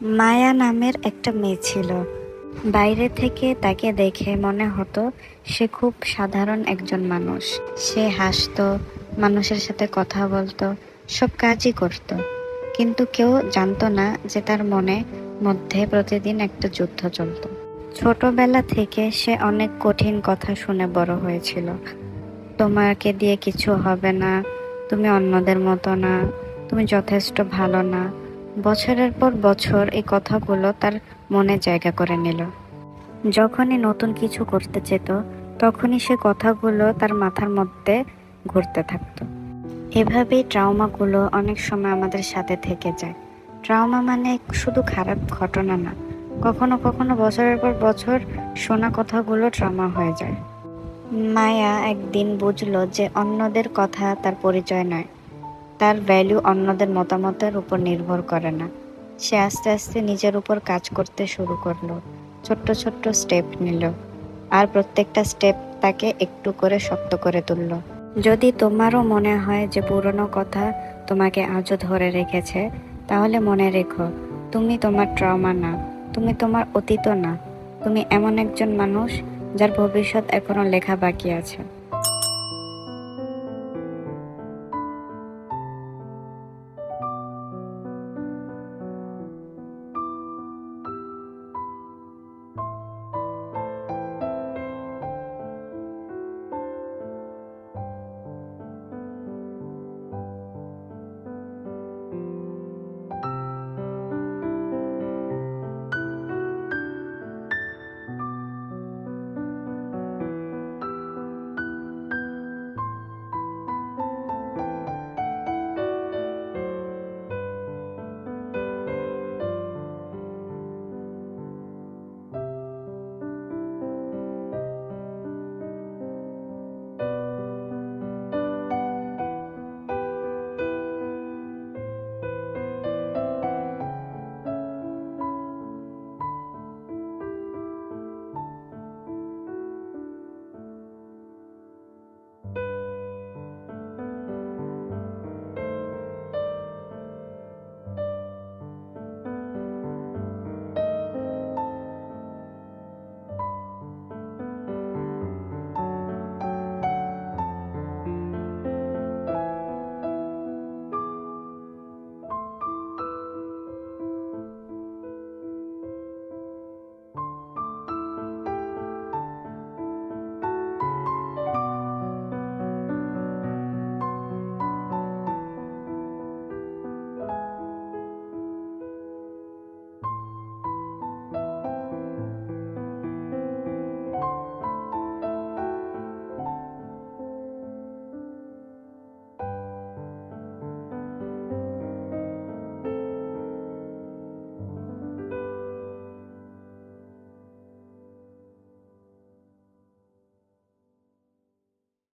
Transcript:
মায়া নামের একটা মেয়ে ছিল। বাইরে থেকে তাকে দেখে মনে হতো সে খুব সাধারণ একজন মানুষ। সে হাসতো, মানুষের সাথে কথা বলতো, সব কাজই করত। কিন্তু কেউ জানতো না যে তার মধ্যে প্রতিদিন একটা যুদ্ধ চলতো। ছোটবেলা থেকে সে অনেক কঠিন কথা শুনে বড় হয়েছিল। তোমাকে দিয়ে কিছু হবে না, তুমি অন্যদের মতো না, তুমি যথেষ্ট ভালো না। বছরের পর বছর এই কথাগুলো তার মনে জায়গা করে নিল। যখনই নতুন কিছু করতে যেত, তখনই সে কথাগুলো তার মাথার মধ্যে ঘুরতে থাকতো। এভাবেই ট্রাউমাগুলো অনেক সময় আমাদের সাথে থেকে যায়। ট্রাউমা মানে শুধু খারাপ ঘটনা না, কখনো কখনো বছরের পর বছর শোনা কথাগুলো ট্রাউমা হয়ে যায়। মায়া একদিন বুঝলো যে অন্যদের কথা তার পরিচয় নয়, তার ভ্যালু অন্যদের মতামতের উপর নির্ভর করে না। সে আস্তে আস্তে নিজের উপর কাজ করতে শুরু করলো, ছোট্ট ছোট্ট স্টেপ নিল, আর প্রত্যেকটা স্টেপ তাকে একটু করে শক্ত করে তুললো। যদি তোমারও মনে হয় যে পুরনো কথা তোমাকে আজও ধরে রেখেছে, তাহলে মনে রেখো, তুমি তোমার ট্রমা না, তুমি তোমার অতীতও না, তুমি এমন একজন মানুষ যার ভবিষ্যৎ এখনো লেখা বাকি আছে।